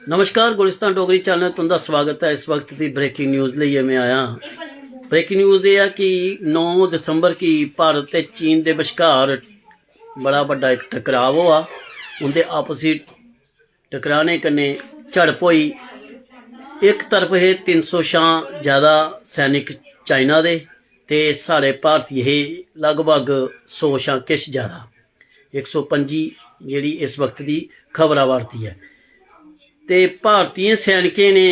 नमस्कार, गुलिस्तान डोगरी चैनल तुंदा स्वागत है। इस वक्त की ब्रेकिंग न्यूज़ लिए मैं आया। ब्रेकिंग न्यूज़ ये है कि 9 दिसंबर की भारत ते चीन के विचकार बड़ा बड़ा एक टकराव हुआ। उनके आपसी टकराने कन्ने झड़प हुई। एक तरफ है 300 शां ज़्यादा सैनिक चाइना दे ते साढ़े भारतीय है लगभग 100 शां किश ज़्यादा 125 जी इस वक्त की खबर आवारती है। ते भारतीय सैनिकें ने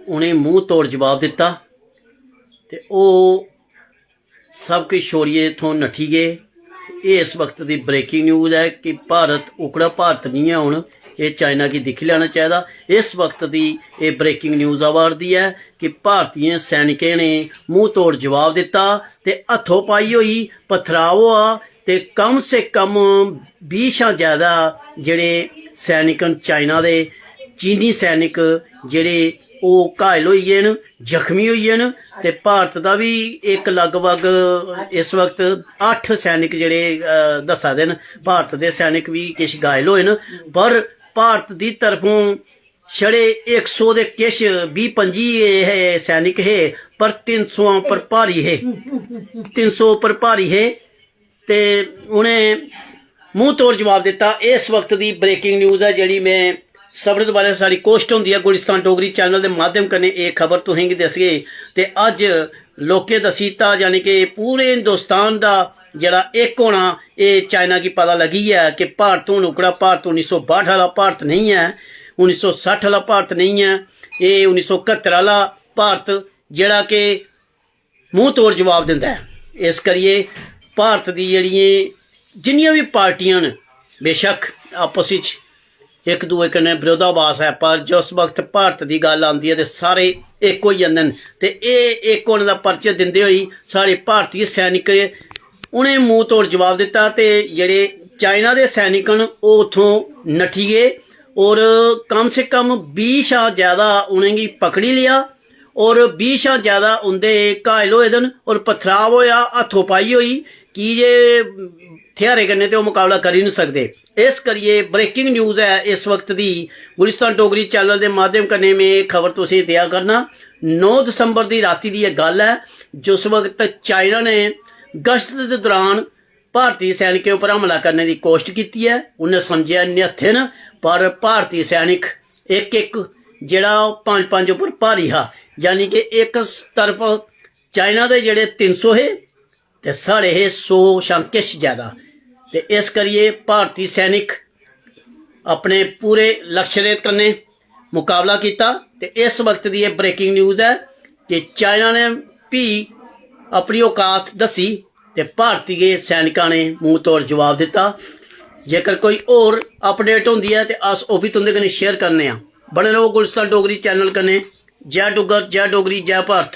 उन्हें मुंह तोड़ जवाब दिता ते ओ सब कुछ छोड़िए इथों नठी गए। ये इस वक्त की ब्रेकिंग न्यूज़ है कि भारत उकड़ा भारत नहीं है। हुण ये चाइना की दिख लेना चाहिए। इस वक्त की ये ब्रेकिंग न्यूज़ आवारदी है कि भारतीय सैनिकों ने मुंह तोड़ जवाब दिता ते हथों पाई हुई पथराव हुआ ते कम से कम 20 शां ज़्यादा जिहड़े सैनिक चाइना दे चीनी सैनिक जिहड़े वो घायल होई गए न, जख्मी होई गए न। ते भारत का भी एक लगभग इस वक्त 8 सैनिक जिहड़े दस्सा दे न। भारत के सैनिक भी किश घायल होए न, पर भारत की तरफों छड़े 100 दे किश 20-25 सैनिक है, पर 300 पर भारी है। 300 पर भारी है ते उन्हें मुंह तोड़ जवाब दिता। इस वक्त की ब्रेकिंग न्यूज़ है जी। मैं सबर दोबारा सारी कोशिश होंगी है गुलिस्तान डोगरी चैनल के माध्यम कन्नै ये खबर तुसेंगी दसगे ते अज लोकें दसीता यानी कि पूरे हिंदुस्तान का जरा एक होना ये चाइना की पता लगी है कि भारत हूँ उकड़ा भारत 1962 वाला भारत नहीं है, 1960 वाला भारत नहीं है, ये 1971 वाला भारत जड़ा कि मुँह तोड़ जवाब दिंदा है। इस करिए भारत की जड़ियाँ जिन्नियां भी पार्टियां न बेशक आपस विच एक दूए कन्नै विरोधाभास है, पर जिस वक्त भारत की गल आती है तो सारे एक हो जाते हैं। तो ये एक होने का परचा दिंदे होई साढ़े भारतीय सैनिक उन्हें मुँह तोड़ जवाब दिता ते जेड़े चाइना के सैनिक न वो उत्थों नठी गए और कम से कम 20 शां ज़्यादा उन्हेंगी पकड़ी लिया और 20 शां ज़्यादा उनके घायल होए दन और पथराव होया, हथों पाई हुई कि जे हथियारे कन्नै ते मुकाबला करी नहीं सकते। इस करिए ब्रेकिंग न्यूज़ है इस वक्त की गुलिस्तान डोगरी चैनल के माध्यम कन्नै में खबर तुसें दिया करना। 9 दिसंबर की राती की यह गल है जिस वक्त चाइना ने गश्त के दौरान भारतीय सैनिकों पर हमला करने की कोशिश की है। उन्हें समझा निहत्थे न, पर भारतीय सैनिक एक एक जड़ा 5-5 उपर भारी हा, यानी कि एक तरफ चाइना के जड़े 300 है ते साढ़े है 100 शां किश ज़्यादा। ते इस करिए भारतीय सैनिक अपने पूरे लक्ष्य कन्नै मुकाबला किया। ते इस वक्त की यह ब्रेकिंग न्यूज़ है कि चाइना ने भी अपनी औकात दसी ते भारतीय सैनिकों ने मुँह तोड़ जवाब दिता। जेकर कोई और अपडेट होंदी है तो अस वो भी तुंदे कन्नै शेयर करने। बने रहो गुलिस्तान डोगरी चैनल कन्नै। जय डुग्गर, जय डोगरी, जय भारत।